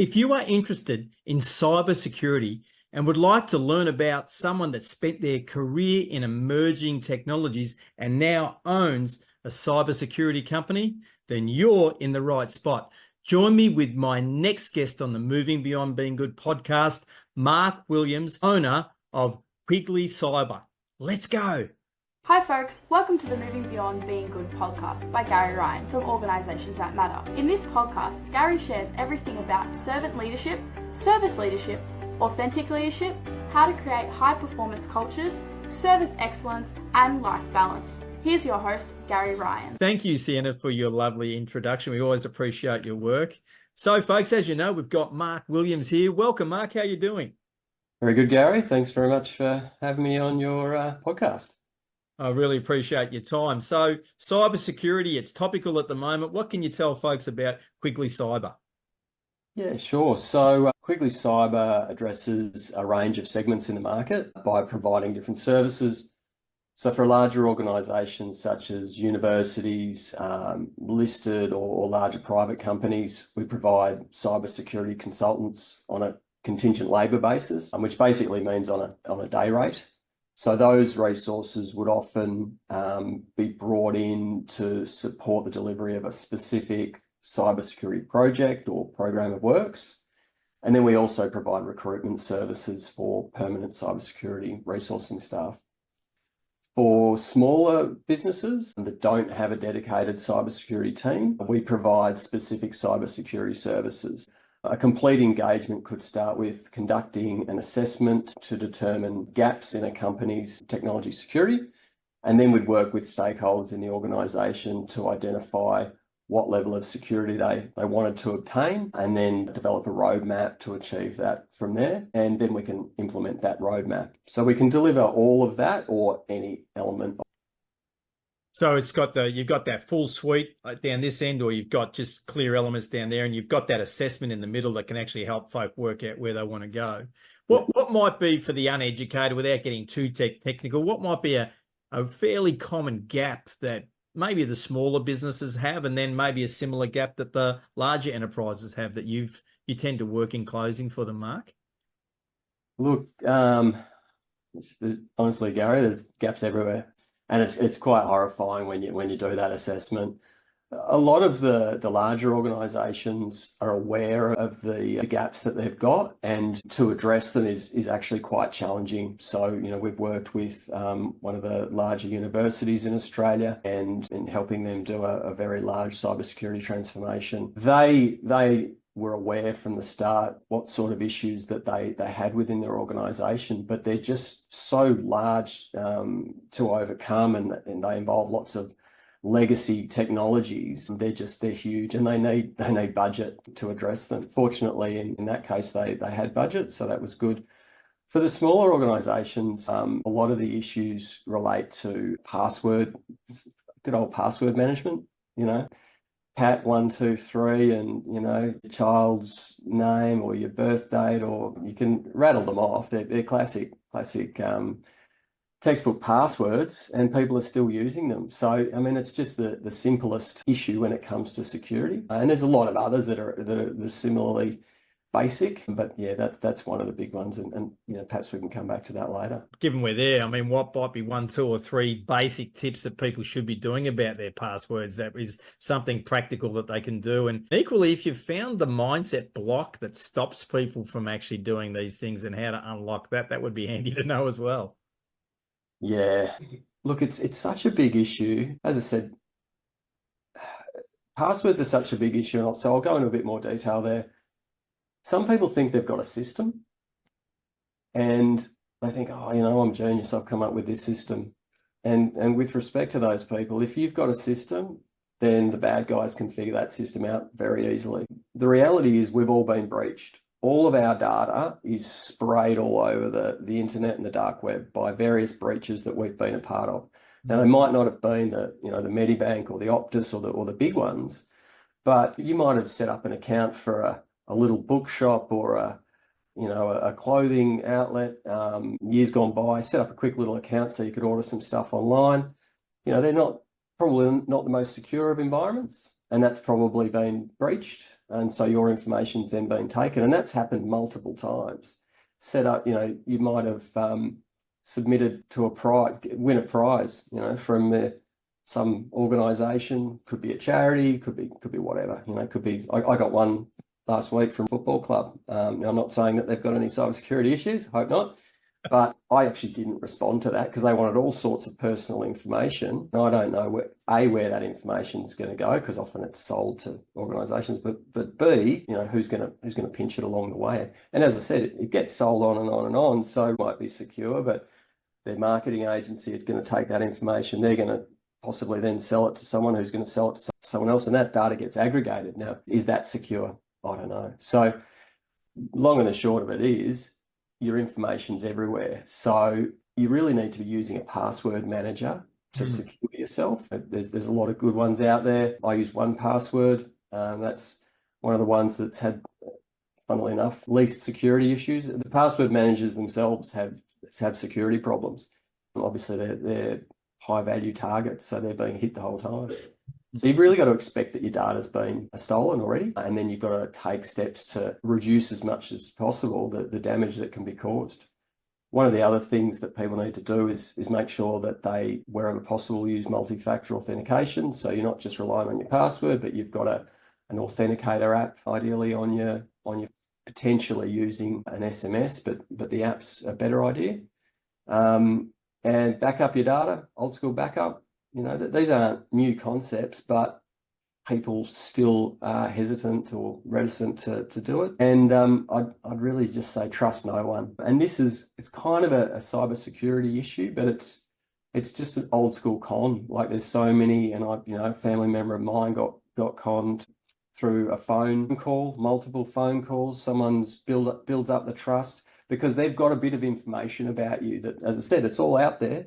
If you are interested in cybersecurity and would like to learn about someone that spent their career in emerging technologies and now owns a cybersecurity company, then you're in the right spot. Join me with my next guest on the Moving Beyond Being Good podcast, Mark Williams, owner of Quigly Cyber. Let's go. Hi folks, welcome to the Moving Beyond Being Good podcast by Gary Ryan from Organisations That Matter. In this podcast, Gary shares everything about servant leadership, service leadership, authentic leadership, how to create high performance cultures, service excellence and life balance. Here's your host, Gary Ryan. Thank you, Sienna, for your lovely introduction. We always appreciate your work. So folks, as you know, we've got Mark Williams here. Welcome, Mark. How are you doing? Very good, Gary. Thanks very much for having me on your podcast. I really appreciate your time. So cybersecurity, it's topical at the moment. What can you tell folks about Quigly Cyber? Yeah, sure. So Quigly Cyber addresses a range of segments in the market by providing different services. So for larger organisations such as universities, listed or larger private companies, we provide cybersecurity consultants on a contingent labour basis, which basically means on a day rate. So those resources would often be brought in to support the delivery of a specific cybersecurity project or program of works. And then we also provide recruitment services for permanent cybersecurity resourcing staff. For smaller businesses that don't have a dedicated cybersecurity team, we provide specific cybersecurity services. A complete engagement could start with conducting an assessment to determine gaps in a company's technology security, and then we'd work with stakeholders in the organisation to identify what level of security they wanted to obtain, and then develop a roadmap to achieve that from there, and then we can implement that roadmap. So we can deliver all of that or any element. So it's got you've got that full suite down this end, or you've got just clear elements down there, and you've got that assessment in the middle that can actually help folk work out where they want to go. What might be, for the uneducated, without getting too technical, what might be a fairly common gap that maybe the smaller businesses have, and then maybe a similar gap that the larger enterprises have that you tend to work in closing for them, Mark? Look, honestly, Gary, there's gaps everywhere. And it's quite horrifying when you do that assessment. A lot of the larger organisations are aware of the gaps that they've got, and to address them is actually quite challenging. So, we've worked with one of the larger universities in Australia and in helping them do a very large cybersecurity transformation. They were aware from the start what sort of issues that they had within their organisation, but they're just so large to overcome, and they involve lots of legacy technologies. They're huge, and they need budget to address them. Fortunately, in that case, they had budget, so that was good. For the smaller organisations, a lot of the issues relate to good old password management, Pat 123 and your child's name or your birth date, or you can rattle them off. They're classic textbook passwords, and people are still using them. So it's just the simplest issue when it comes to security. And there's a lot of others that are similarly basic, but yeah, that's one of the big ones, and perhaps we can come back to that later. Given we're there, what might be 1, 2 or 3 basic tips that people should be doing about their passwords that is something practical that they can do? And equally, if you've found the mindset block that stops people from actually doing these things and how to unlock that would be handy to know as well. Yeah, look, it's such a big issue. As I said, passwords are such a big issue, so I'll go into a bit more detail there. Some people think they've got a system, and they think, I'm genius, I've come up with this system. And with respect to those people, if you've got a system, then the bad guys can figure that system out very easily. The reality is we've all been breached. All of our data is sprayed all over the internet and the dark web by various breaches that we've been a part of. Now, they might not have been the Medibank or the Optus or the big ones, but you might have set up an account for a little bookshop or a clothing outlet years gone by, set up a quick little account so you could order some stuff online. They're probably not the most secure of environments, and that's probably been breached. And so your information's then being taken. And that's happened multiple times. Set up, you might have submitted to win a prize, from some organisation, could be a charity, could be whatever, could be, I got one last week from a football club. Now, I'm not saying that they've got any cybersecurity issues, hope not, but I actually didn't respond to that because they wanted all sorts of personal information. And I don't know where that information is going to go, because often it's sold to organisations, but B, who's going to pinch it along the way. And as I said, it gets sold on and on and on, so it might be secure, but their marketing agency is going to take that information. They're going to possibly then sell it to someone who's going to sell it to someone else, and that data gets aggregated. Now, is that secure? I don't know. So long and the short of it is, your information's everywhere. So you really need to be using a password manager to secure yourself. There's a lot of good ones out there. I use 1Password. That's one of the ones that's had, funnily enough, least security issues. The password managers themselves have security problems. Obviously, they're high-value targets, so they're being hit the whole time. So you've really got to expect that your data's been stolen already, and then you've got to take steps to reduce as much as possible the damage that can be caused. One of the other things that people need to do is make sure that they, wherever possible, use multifactor authentication. So you're not just relying on your password, but you've got an authenticator app, ideally on your potentially using an SMS, but the app's a better idea. And back up your data, old school backup. These aren't new concepts, but people still are hesitant or reticent to do it. And I'd really just say trust no one. And it's kind of a cybersecurity issue, but it's just an old school con. Like, there's so many, and a family member of mine got conned through a phone call, multiple phone calls. Someone's builds up the trust because they've got a bit of information about you that, as I said, it's all out there.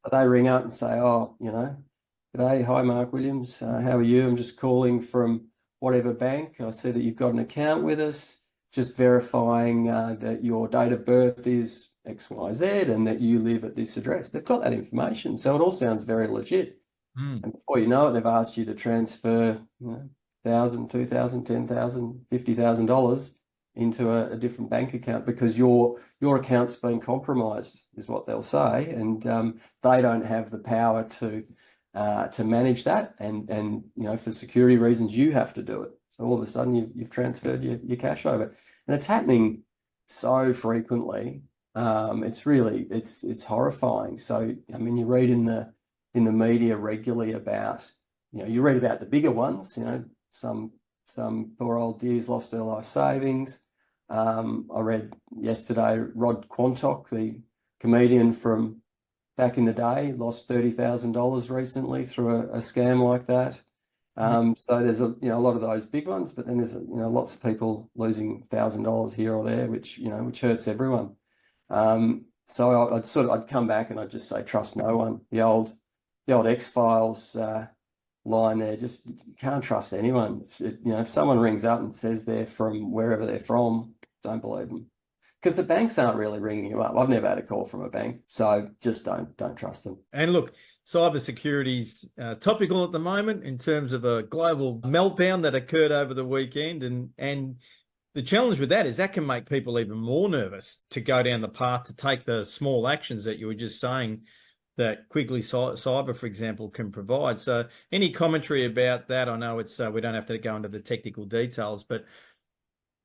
But they ring up and say, oh, g'day, hi, Mark Williams. How are you? I'm just calling from whatever bank. I see that you've got an account with us, just verifying that your date of birth is XYZ and that you live at this address. They've got that information. So it all sounds very legit. And before you know it, they've asked you to transfer $1,000, $2,000, $10,000, $50,000 into a different bank account because your account's been compromised, is what they'll say, and they don't have the power to manage that, and for security reasons you have to do it. So all of a sudden you've transferred your cash over, and it's happening so frequently. It's horrifying. So you read in the media regularly about, you read about the bigger ones. Some poor old dear's lost her life savings. I read yesterday Rod Quantock, the comedian from back in the day, lost $30,000 recently through a scam like that. So there's a lot of those big ones, but then there's lots of people losing $1,000 here or there, which hurts everyone. So I'd come back and I'd just say trust no one. The old X-Files line there, just you can't trust anyone. If someone rings up and says they're from wherever they're from, don't believe them, because the banks aren't really ringing you up. I've never had a call from a bank, so just don't trust them. And look, cybersecurity's topical at the moment in terms of a global meltdown that occurred over the weekend, and the challenge with that is that can make people even more nervous to go down the path to take the small actions that you were just saying that Quigly Cyber, for example, can provide. So any commentary about that? I know it's we don't have to go into the technical details, but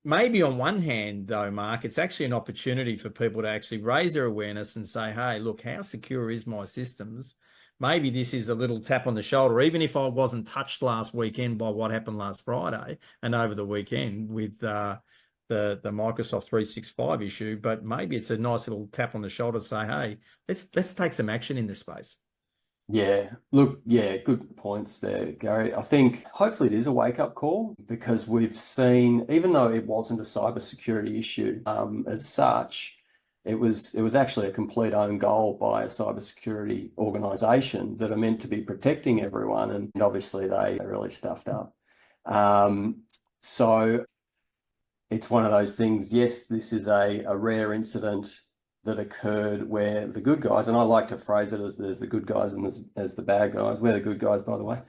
maybe on one hand, though, Mark, it's actually an opportunity for people to actually raise their awareness and say, hey, look, how secure is my systems? Maybe this is a little tap on the shoulder, even if I wasn't touched last weekend by what happened last Friday and over the weekend with the Microsoft 365 issue, but maybe it's a nice little tap on the shoulder to say, hey, let's take some action in this space. Yeah, good points there, Gary. I think hopefully it is a wake-up call, because we've seen, even though it wasn't a cybersecurity issue as such, it was actually a complete own goal by a cybersecurity organisation that are meant to be protecting everyone, and obviously they really stuffed up. So it's one of those things. Yes, this is a rare incident that occurred where the good guys, and I like to phrase it as there's the good guys and there's the bad guys. We're the good guys, by the way.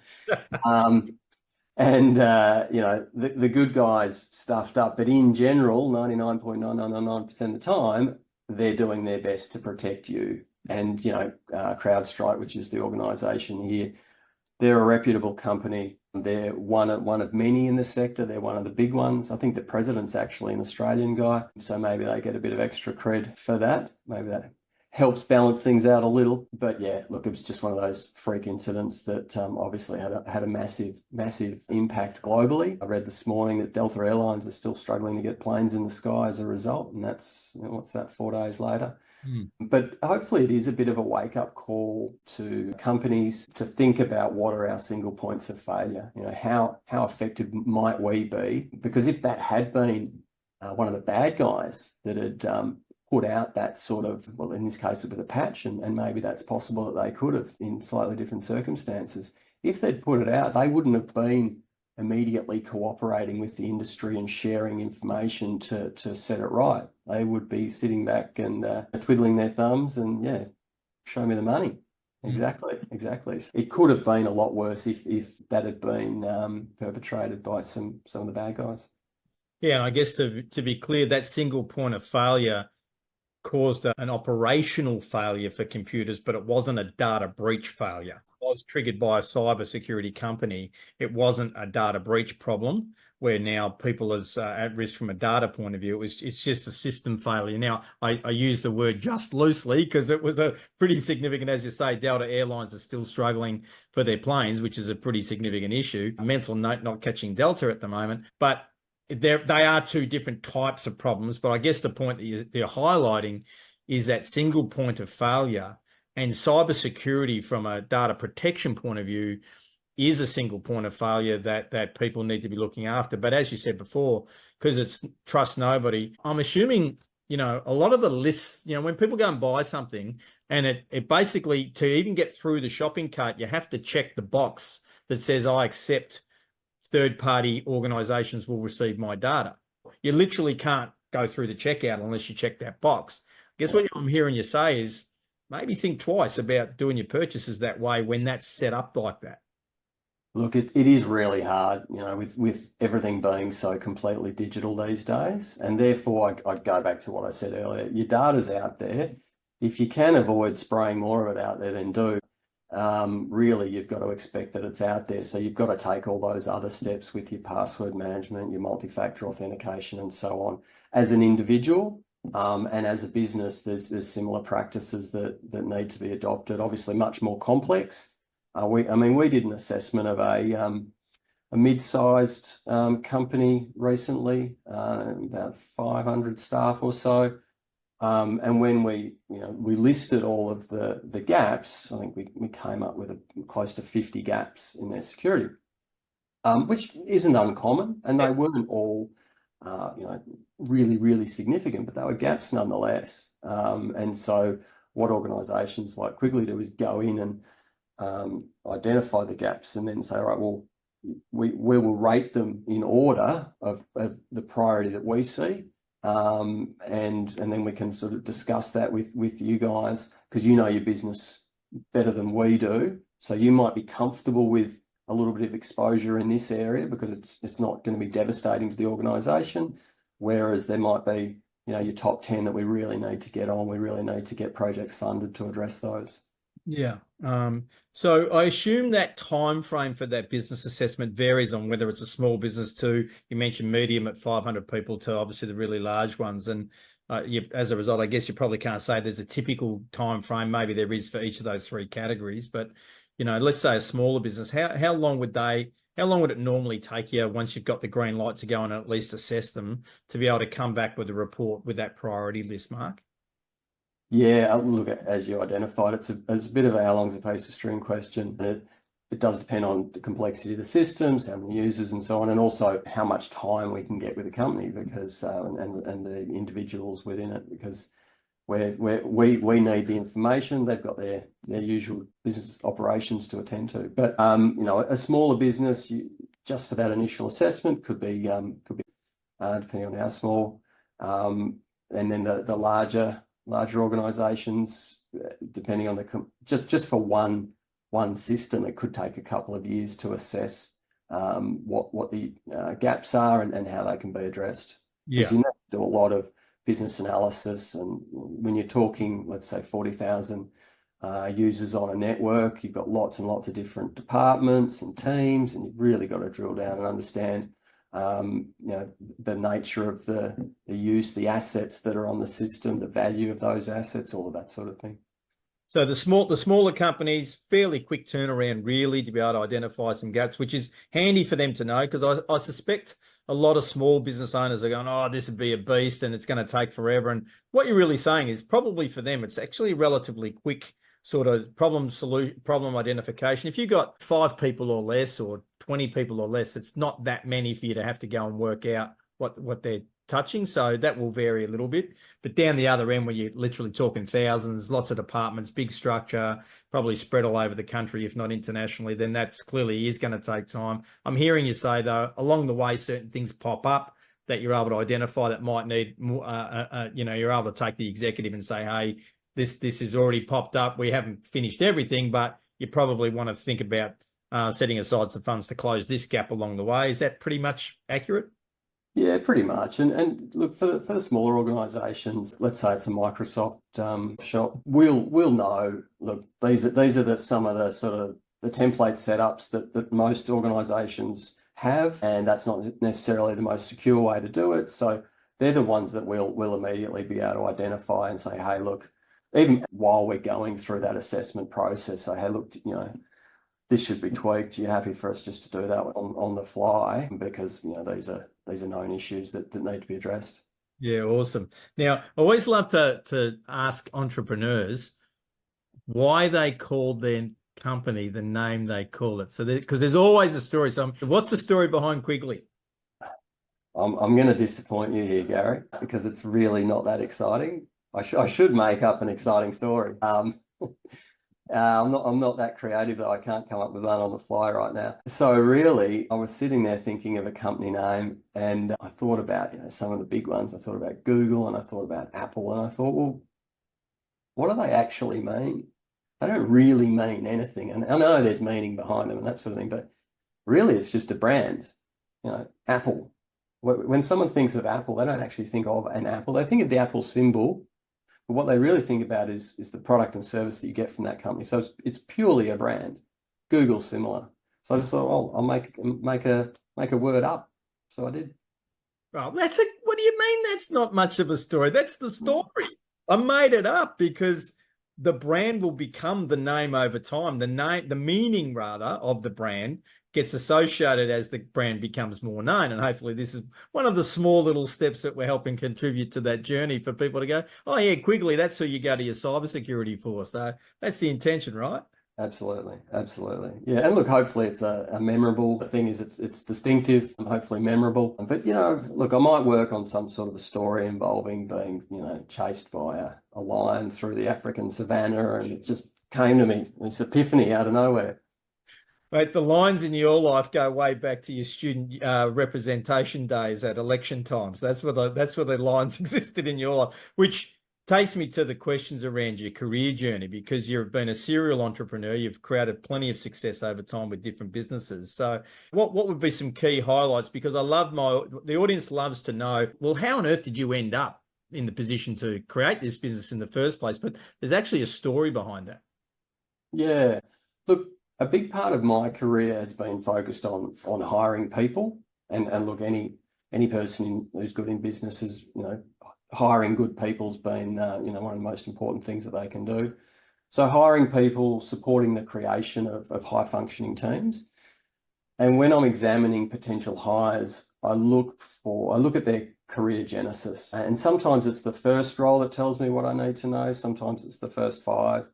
And, the good guys stuffed up, but in general, 99.9999% of the time, they're doing their best to protect you. And, CrowdStrike, which is the organization here, they're a reputable company. They're one of many in the sector. They're one of the big ones. I think the president's actually an Australian guy, so maybe they get a bit of extra cred for that. Maybe that helps balance things out a little. But yeah, look, it was just one of those freak incidents that obviously had a massive impact globally. I read this morning that Delta Airlines are still struggling to get planes in the sky as a result, and that's, what's that, 4 days later. But hopefully it is a bit of a wake-up call to companies to think about what are our single points of failure. How effective might we be? Because if that had been one of the bad guys that had put out that sort of, well, in this case it was a patch, and maybe that's possible that they could have in slightly different circumstances. If they'd put it out, they wouldn't have been immediately cooperating with the industry and sharing information to set it right. They would be sitting back and twiddling their thumbs and, yeah, show me the money. Exactly. It could have been a lot worse if that had been perpetrated by some of the bad guys. Yeah, and I guess to be clear, that single point of failure caused an operational failure for computers, but it wasn't a data breach failure. It was triggered by a cybersecurity company. It wasn't a data breach problem where now people is at risk from a data point of view. It's just a system failure. Now, I use the word just loosely because it was a pretty significant, as you say, Delta Airlines are still struggling for their planes, which is a pretty significant issue. Mental note, not catching Delta at the moment, but they are two different types of problems. But I guess the point that you're highlighting is that single point of failure, and cybersecurity from a data protection point of view is a single point of failure that people need to be looking after. But as you said before, because it's trust nobody, I'm assuming, a lot of the lists, when people go and buy something, and it basically, to even get through the shopping cart, you have to check the box that says, I accept third-party organizations will receive my data. You literally can't go through the checkout unless you check that box. I guess what I'm hearing you say is maybe think twice about doing your purchases that way when that's set up like that. Look, it is really hard, with everything being so completely digital these days. And therefore, I'd go back to what I said earlier. Your data's out there. If you can avoid spraying more of it out there, then do. Really, you've got to expect that it's out there. So you've got to take all those other steps with your password management, your multi-factor authentication, and so on. As an individual and as a business, there's similar practices that need to be adopted. Obviously, much more complex. We did an assessment of a mid-sized company recently, about 500 staff or so. And when we listed all of the gaps, I think we came up with close to 50 gaps in their security, which isn't uncommon, and they weren't all, really, really significant, but they were gaps nonetheless. And so what organisations like Quigly do is go in and identify the gaps and then say, all right, well, we will rate them in order of the priority that we see. And then we can sort of discuss that with you guys, because you know your business better than we do. So you might be comfortable with a little bit of exposure in this area because it's not going to be devastating to the organisation, whereas there might be, your top 10 that we really need to get on. We really need to get projects funded to address those. Yeah. So I assume that time frame for that business assessment varies on whether it's a small business to, you mentioned medium at 500 people, to obviously the really large ones. And as a result, I guess you probably can't say there's a typical time frame. Maybe there is for each of those three categories. But let's say a smaller business, how long would it normally take you once you've got the green light to go and at least assess them to be able to come back with a report with that priority list, Mark? Yeah, look, as you identified, it's a bit of a how long's a piece of string question. It does depend on the complexity of the systems, how many users and so on, and also how much time we can get with the company because and the individuals within it, because we need the information. They've got their usual business operations to attend to. But a smaller business, just for that initial assessment could be depending on how small, and then the larger organisations, depending on just for one system, it could take a couple of years to assess what the gaps are and how they can be addressed. Because Yeah. you need to do a lot of business analysis, and when you're talking, let's say 40,000 users on a network, you've got lots and lots of different departments and teams, and you've really got to drill down and understand the nature of the use, the assets that are on the system, the value of those assets, all of that sort of thing. So the smaller companies, fairly quick turnaround, really, to be able to identify some gaps, which is handy for them to know, because I suspect a lot of small business owners are going, oh, this would be a beast and it's going to take forever. And what you're really saying is probably for them, it's actually relatively quick sort of problem identification. If you've got 5 people or less or 20 people or less, it's not that many for you to have to go and work out what they're touching. So that will vary a little bit. But down the other end, when you're literally talking thousands, lots of departments, big structure, probably spread all over the country, if not internationally, then that's clearly is going to take time. I'm hearing you say, though, along the way, certain things pop up that you're able to identify that might need more, you're able to take the executive and say, hey, this has already popped up. We haven't finished everything, but you probably want to think about setting aside some funds to close this gap along the way. Is that pretty much accurate? Yeah, pretty much. And look, for the smaller organisations, let's say it's a Microsoft shop, we'll know. Look, these are some of the sort of the template setups that most organisations have, and that's not necessarily the most secure way to do it. So they're the ones that we'll immediately be able to identify and say, hey, look, even while we're going through that assessment process, say, hey, look, this should be tweaked. You're happy for us just to do that on the fly, because these are known issues that need to be addressed. Yeah, awesome. Now, I always love to ask entrepreneurs why they called their company the name they call it. So, because there's always a story. So, what's the story behind Quigly? I'm going to disappoint you here, Gary, because it's really not that exciting. I should make up an exciting story. I'm not that creative, though. I can't come up with one on the fly right now. So really, I was sitting there thinking of a company name, and I thought about some of the big ones. I thought about Google, and I thought about Apple, and I thought, well, what do they actually mean? They don't really mean anything, and I know there's meaning behind them and that sort of thing, but really, it's just a brand. Apple. When someone thinks of Apple, they don't actually think of an apple. They think of the Apple symbol. But what they really think about is the product and service that you get from that company. So it's purely a brand. Google's similar. So I just thought, oh, I'll make a word up. So I did. Well, what do you mean that's not much of a story? That's the story. I made it up because the brand will become the name over time. The meaning rather of the brand gets associated as the brand becomes more known. And hopefully this is one of the small little steps that we're helping contribute to that journey for people to go, oh yeah, Quigly, that's who you go to your cybersecurity for. So that's the intention, right? Absolutely. Yeah. And look, hopefully it's a memorable thing. It's distinctive and hopefully memorable. But, look, I might work on some sort of a story involving being, chased by a lion through the African savannah. And it just came to me, this epiphany out of nowhere. Mate, the lines in your life go way back to your student representation days at election times. That's where the lines existed in your life, which takes me to the questions around your career journey, because you've been a serial entrepreneur. You've created plenty of success over time with different businesses. So what would be some key highlights? Because the audience loves to know, well, how on earth did you end up in the position to create this business in the first place? But there's actually a story behind that. Yeah. Look, a big part of my career has been focused on hiring people, and look, any person who's good in business is, hiring good people's been one of the most important things that they can do. So hiring people, supporting the creation of high functioning teams, and when I'm examining potential hires, I look at their career genesis, and sometimes it's the first role that tells me what I need to know. Sometimes it's the first 5.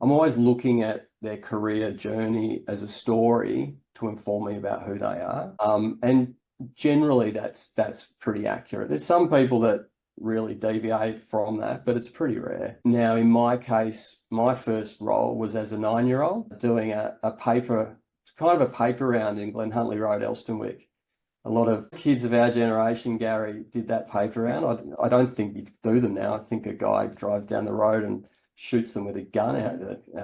I'm always looking at their career journey as a story to inform me about who they are. And generally that's pretty accurate. There's some people that really deviate from that, but it's pretty rare. Now, in my case, my first role was as a 9-year-old doing a paper round in Glen Huntly Road, Elstonwick. A lot of kids of our generation, Gary, did that paper round. I don't think you do them now. I think a guy drives down the road and shoots them with a gun out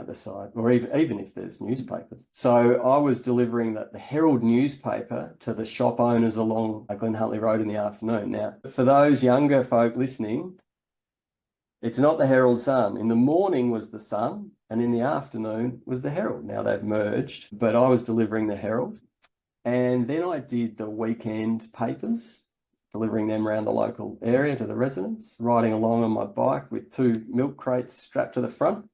the side, or even if there's newspapers. So I was delivering the Herald newspaper to the shop owners along Glen Huntly Road in the afternoon. Now, for those younger folk listening, it's not the Herald Sun. In the morning was the Sun, and in the afternoon was the Herald. Now they've merged, but I was delivering the Herald. And then I did the weekend papers, delivering them around the local area to the residents, riding along on my bike with 2 milk crates strapped to the front.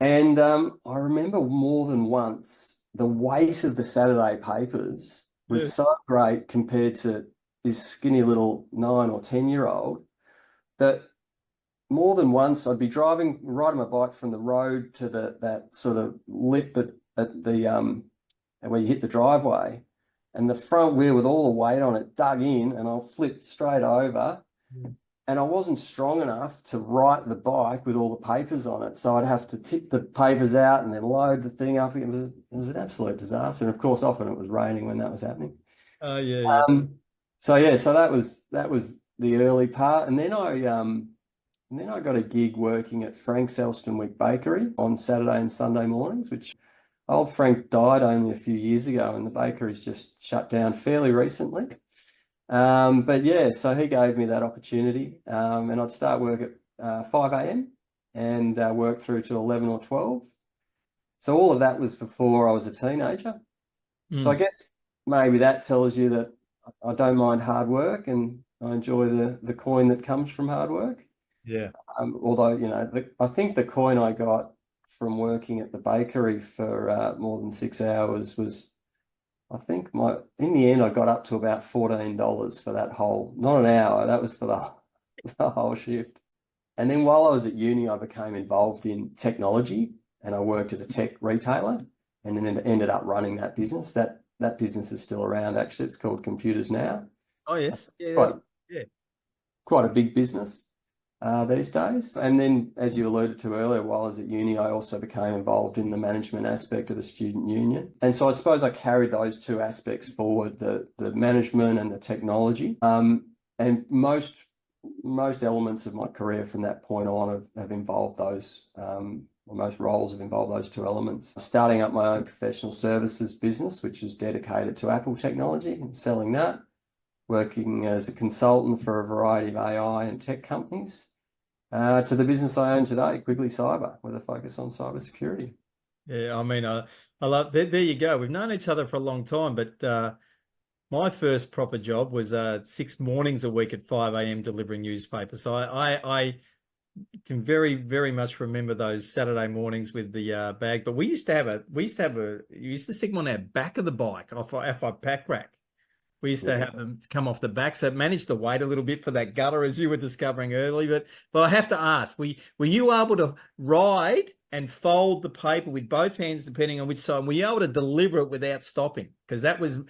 And I remember more than once, the weight of the Saturday papers was so great compared to this skinny little 9 or 10-year-old that more than once I'd be riding my bike from the road to that sort of lip at the where you hit the driveway, and the front wheel with all the weight on it dug in, and I'll flip straight over. And I wasn't strong enough to right the bike with all the papers on it, so I'd have to tip the papers out and then load the thing up. It was an absolute disaster, and of course, often it was raining when that was happening. Oh yeah. So that was the early part, and then I got a gig working at Frank's Elstonwick Bakery on Saturday and Sunday mornings, which old Frank died only a few years ago, and the bakery's just shut down fairly recently. But yeah, so he gave me that opportunity, and I'd start work at 5 a.m. and work through to 11 or 12. So all of that was before I was a teenager. So I guess maybe that tells you that I don't mind hard work, and I enjoy the coin that comes from hard work. Yeah. Although, I think the coin I got from working at the bakery for more than 6 hours was, I think in the end, I got up to about $14 for that whole, not an hour, that was for the whole shift. And then while I was at uni, I became involved in technology, and I worked at a tech retailer, and then ended up running that business. That business is still around, actually. It's called Computers Now. Oh, yes. Yeah. Quite a big business these days. And then, as you alluded to earlier, while I was at uni, I also became involved in the management aspect of the student union. And so I suppose I carried those two aspects forward, the management and the technology. And most elements of my career from that point on have involved those, or most roles have involved those two elements. Starting up my own professional services business, which is dedicated to Apple technology and selling that, working as a consultant for a variety of AI and tech companies, to the business I own today, Quigly Cyber, with a focus on cybersecurity. Yeah, I mean, I love there you go. We've known each other for a long time, but my first proper job was 6 mornings a week at 5 a.m. delivering newspapers. So I can very, very much remember those Saturday mornings with the bag. But you used to stick them on our back of the bike off our pack rack. We used to have them come off the back, so it managed to wait a little bit for that gutter, as you were discovering early. But I have to ask, were you able to ride and fold the paper with both hands, depending on which side? Were you able to deliver it without stopping? Because that was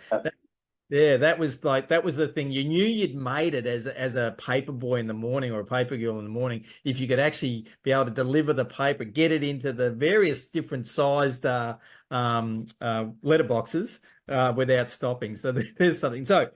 the thing. You knew you'd made it as a paper boy in the morning or a paper girl in the morning if you could actually be able to deliver the paper, get it into the various different sized letterboxes without stopping. So there's something. So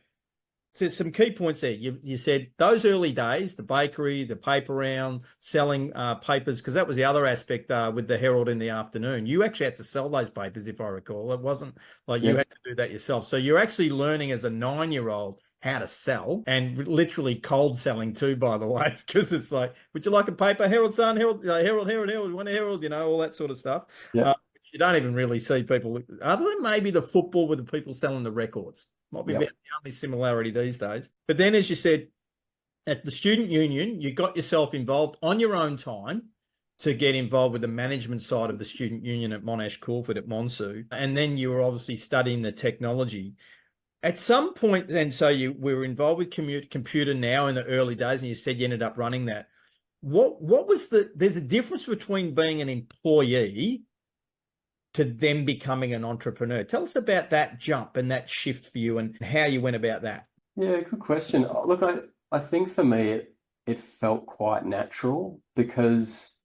there's some key points there. You said those early days, the bakery, the paper round, selling papers, because that was the other aspect with the Herald in the afternoon. You actually had to sell those papers, if I recall. It wasn't like you had to do that yourself. So you're actually learning as a 9-year-old how to sell, and literally cold selling too, by the way, because it's like, would you like a paper? Herald Sun, Herald, Herald, you want a Herald, all that sort of stuff. Yeah. You don't even really see people, other than maybe the football with the people selling the records. Might be about the only similarity these days. But then, as you said, at the student union, you got yourself involved on your own time to get involved with the management side of the student union at Monash Caulford at Monsu. And then you were obviously studying the technology. At some point, then, so we were involved with Computer Now in the early days, and you said you ended up running that. What was there's a difference between being an employee to them becoming an entrepreneur. Tell us about that jump and that shift for you and how you went about that. Yeah, good question. Look, I think for me, it felt quite natural, because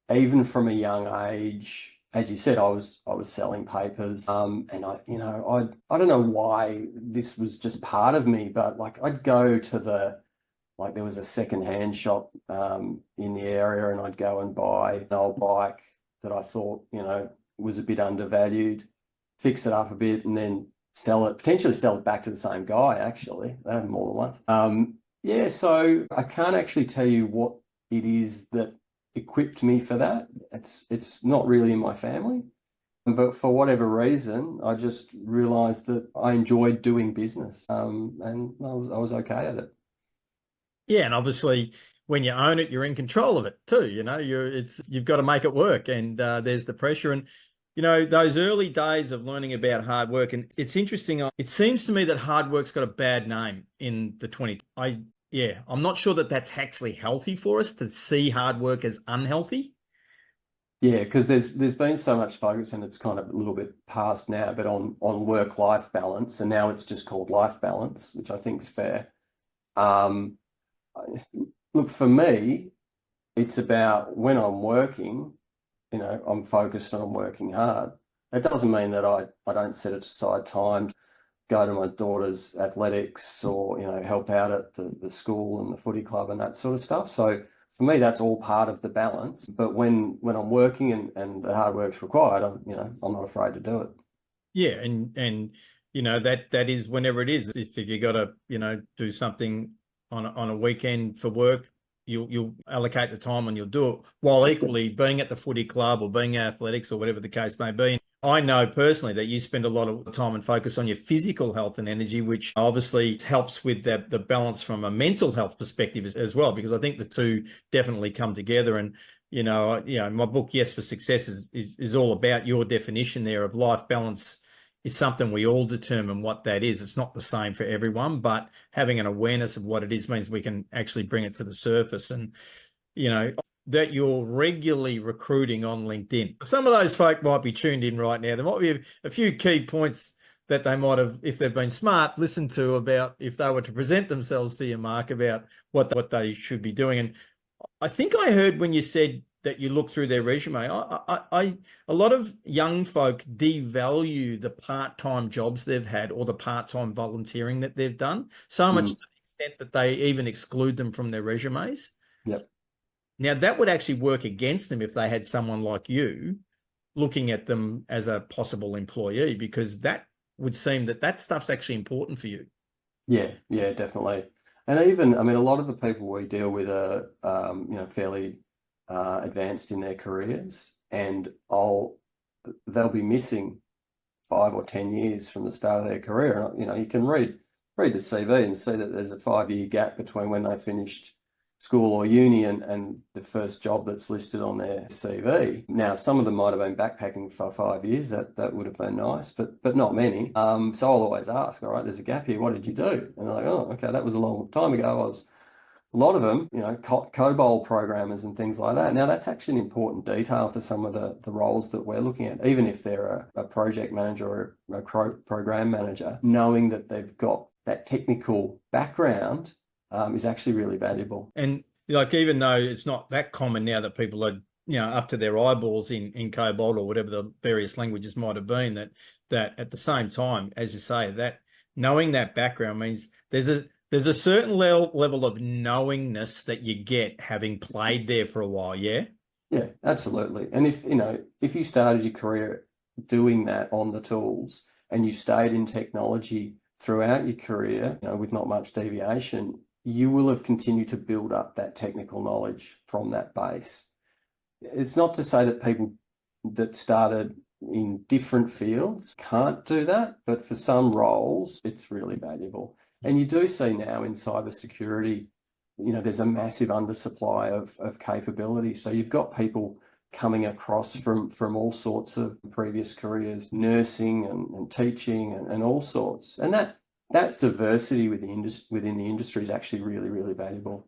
even from a young age, as you said, I was selling papers, and I don't know why this was just part of me, but like I'd go to like there was a second-hand shop in the area, and I'd go and buy an old bike that I thought, was a bit undervalued, fix it up a bit, and then potentially sell it back to the same guy, actually. They have more than once. Yeah, so I can't actually tell you what it is that equipped me for that. It's not really in my family. But for whatever reason, I just realised that I enjoyed doing business, and I was okay at it. Yeah, and obviously when you own it, you're in control of it too. You've got to make it work, and there's the pressure. And those early days of learning about hard work, and it's interesting. It seems to me that hard work's got a bad name in the 20. I'm not sure that that's actually healthy for us to see hard work as unhealthy. Yeah, because there's been so much focus, and it's kind of a little bit past now, but on work-life balance, and now it's just called life balance, which I think is fair. Look, for me, it's about when I'm working, I'm focused and I'm working hard. It doesn't mean that I don't set aside time to go to my daughter's athletics or, help out at the school and the footy club and that sort of stuff. So for me, that's all part of the balance. But when I'm working and the hard work's required, I'm not afraid to do it. Yeah, and that is whenever it is. If you got to do something on a weekend for work, you'll allocate the time and you'll do it, while equally being at the footy club or being at athletics or whatever the case may be. I know personally that you spend a lot of time and focus on your physical health and energy, which obviously helps with the balance from a mental health perspective as well, because I think the two definitely come together. And my book, Yes for Success, is all about your definition there of life balance. Is something we all determine what that is. It's not the same for everyone, but having an awareness of what it is means we can actually bring it to the surface. And, that you're regularly recruiting on LinkedIn. Some of those folk might be tuned in right now. There might be a few key points that they might have, if they've been smart, listened to about if they were to present themselves to you, Mark, about what they should be doing. And I think I heard when you said that you look through their resume, a lot of young folk devalue the part-time jobs they've had or the part-time volunteering that they've done, so much to the extent that they even exclude them from their resumes. Yep. Now, that would actually work against them if they had someone like you looking at them as a possible employee, because that would seem that stuff's actually important for you. Yeah, definitely. And even, a lot of the people we deal with are, fairly advanced in their careers, and they'll be missing 5 or 10 years from the start of their career. You can read the CV and see that there's a 5-year gap between when they finished school or uni and the first job that's listed on their CV. Now, some of them might have been backpacking for 5 years. That would have been nice, but not many. So I'll always ask, all right, there's a gap here. What did you do? And they're like, oh, okay, that was a long time ago. A lot of them, COBOL programmers and things like that. Now, that's actually an important detail for some of the roles that we're looking at, even if they're a project manager or a program manager, knowing that they've got that technical background is actually really valuable. And even though it's not that common now that people are, up to their eyeballs in COBOL or whatever the various languages might have been, that at the same time, as you say, that knowing that background means there's a certain level of knowingness that you get having played there for a while. Yeah. Yeah, absolutely. And if you started your career doing that on the tools and you stayed in technology throughout your career, with not much deviation, you will have continued to build up that technical knowledge from that base. It's not to say that people that started in different fields can't do that, but for some roles, it's really valuable. And you do see now in cybersecurity, there's a massive undersupply of capability. So you've got people coming across from all sorts of previous careers, nursing and teaching and all sorts. And that diversity within the industry is actually really, really valuable.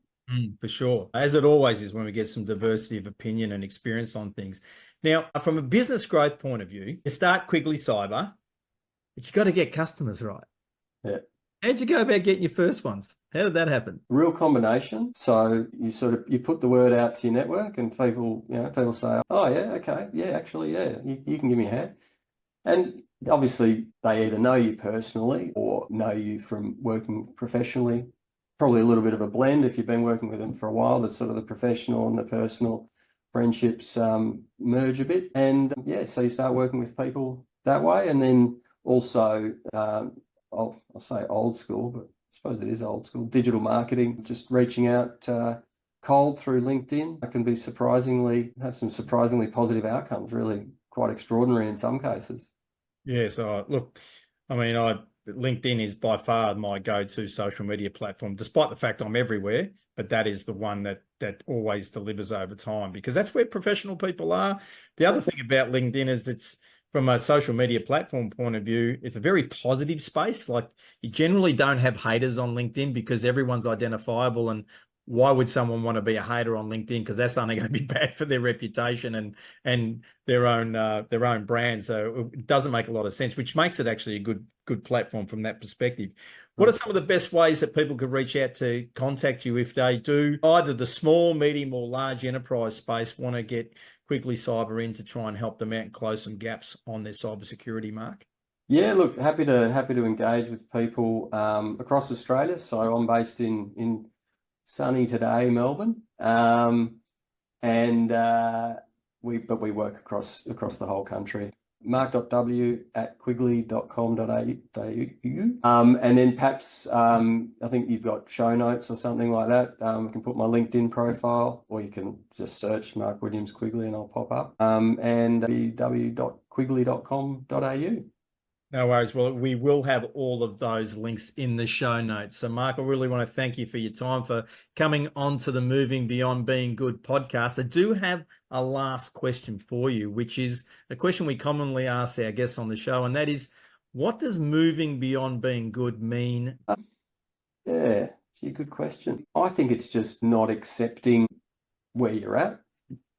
For sure. As it always is when we get some diversity of opinion and experience on things. Now, from a business growth point of view, you start Quigly Cyber, but you've got to get customers right. Yeah. How'd you go about getting your first ones? How did that happen? Real combination. So you put the word out to your network and people say, oh yeah, okay. Yeah, actually, yeah, you can give me a hand. And obviously they either know you personally or know you from working professionally probably a little bit of a blend if you've been working with them for a while. The sort of the professional and the personal friendships merge a bit. And yeah, so you start working with people that way. And then also, I'll say old school, but I suppose it is old school, digital marketing, just reaching out cold through LinkedIn. I can have some surprisingly positive outcomes, really quite extraordinary in some cases. Yeah, so look, I mean, LinkedIn is by far my go-to social media platform, despite the fact I'm everywhere, but that is the one that always delivers over time, because that's where professional people are. The other thing about LinkedIn is it's, from a social media platform point of view, it's a very positive space. Like, you generally don't have haters on LinkedIn because everyone's identifiable, and why would someone want to be a hater on LinkedIn? Because that's only going to be bad for their reputation and their own brand. So it doesn't make a lot of sense, which makes it actually a good platform from that perspective. What are some of the best ways that people could reach out to contact you if they do, either the small, medium, or large enterprise space, want to get Quigly Cyber in to try and help them out and close some gaps on their cybersecurity, Mark? Yeah, look, happy to engage with people across Australia. So I'm based in sunny today, Melbourne, we work across the whole country. mark.w@quigly.com.au. And then perhaps I think you've got show notes or something like that. I can put my LinkedIn profile, or you can just search Mark Williams Quigly and I'll pop up. And w.quigly.com.au. No worries. Well, we will have all of those links in the show notes. So, Mark, I really want to thank you for your time, for coming on to the Moving Beyond Being Good podcast. I do have a last question for you, which is a question we commonly ask our guests on the show, and that is, what does moving beyond being good mean? Yeah, it's a good question. I think it's just not accepting where you're at,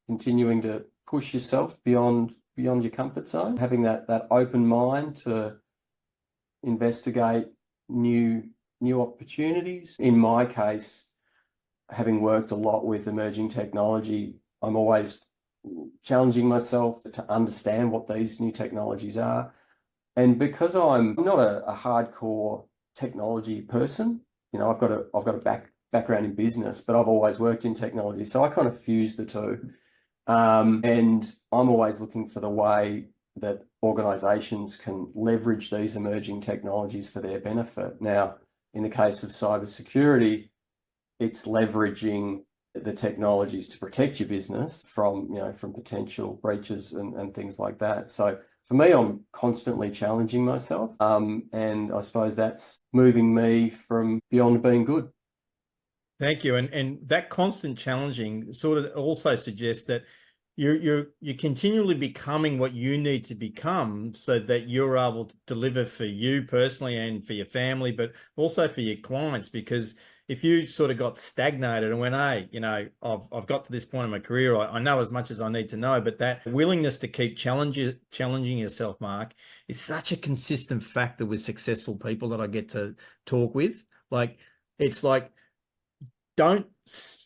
continuing to push yourself beyond your comfort zone, having that open mind to investigate new opportunities. In my case, having worked a lot with emerging technology, I'm always challenging myself to understand what these new technologies are. And because I'm not a hardcore technology person, I've got a background in business, but I've always worked in technology, so I kind of fuse the two. And I'm always looking for the way that organizations can leverage these emerging technologies for their benefit. Now, in the case of cybersecurity, it's leveraging the technologies to protect your business from potential breaches and things like that. So for me, I'm constantly challenging myself. And I suppose that's moving me from beyond being good. Thank you. And that constant challenging sort of also suggests that you're continually becoming what you need to become so that you're able to deliver for you personally and for your family, but also for your clients. Because if you sort of got stagnated and went, hey, I've got to this point in my career, I know as much as I need to know, but that willingness to keep challenging yourself, Mark, is such a consistent factor with successful people that I get to talk with. Like, it's like, don't,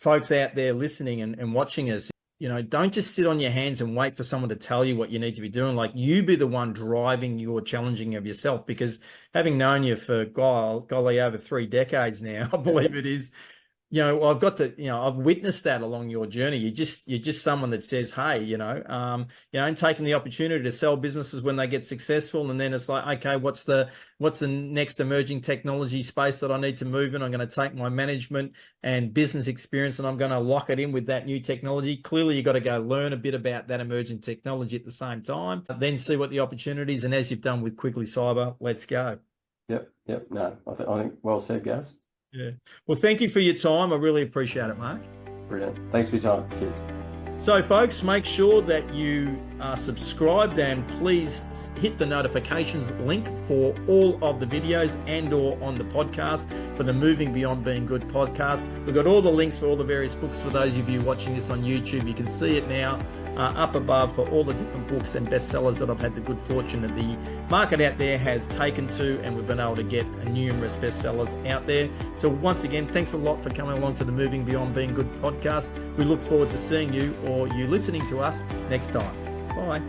folks out there listening and watching us, don't just sit on your hands and wait for someone to tell you what you need to be doing. Like, you be the one driving your challenging of yourself, because having known you for, golly, over 3 decades now, I believe it is, I've got to, I've witnessed that along your journey. You're just someone that says, hey, and taking the opportunity to sell businesses when they get successful. And then it's like, okay, what's the next emerging technology space that I need to move in? I'm going to take my management and business experience and I'm going to lock it in with that new technology. Clearly, you've got to go learn a bit about that emerging technology at the same time, then see what the opportunities, and as you've done with Quigly Cyber, let's go. Yep. No, I think well said, guys. Yeah. Well, thank you for your time. I really appreciate it, Mark. Brilliant. Thanks for your time. Cheers. So, folks, make sure that you are subscribed, and please hit the notifications link for all of the videos and or on the podcast for the Moving Beyond Being Good podcast. We've got all the links for all the various books. For those of you watching this on YouTube, you can see it now up above for all the different books and bestsellers that I've had the good fortune that the market out there has taken to, and we've been able to get numerous bestsellers out there. So once again, thanks a lot for coming along to the Moving Beyond Being Good podcast. We look forward to seeing you or you listening to us next time. Bye.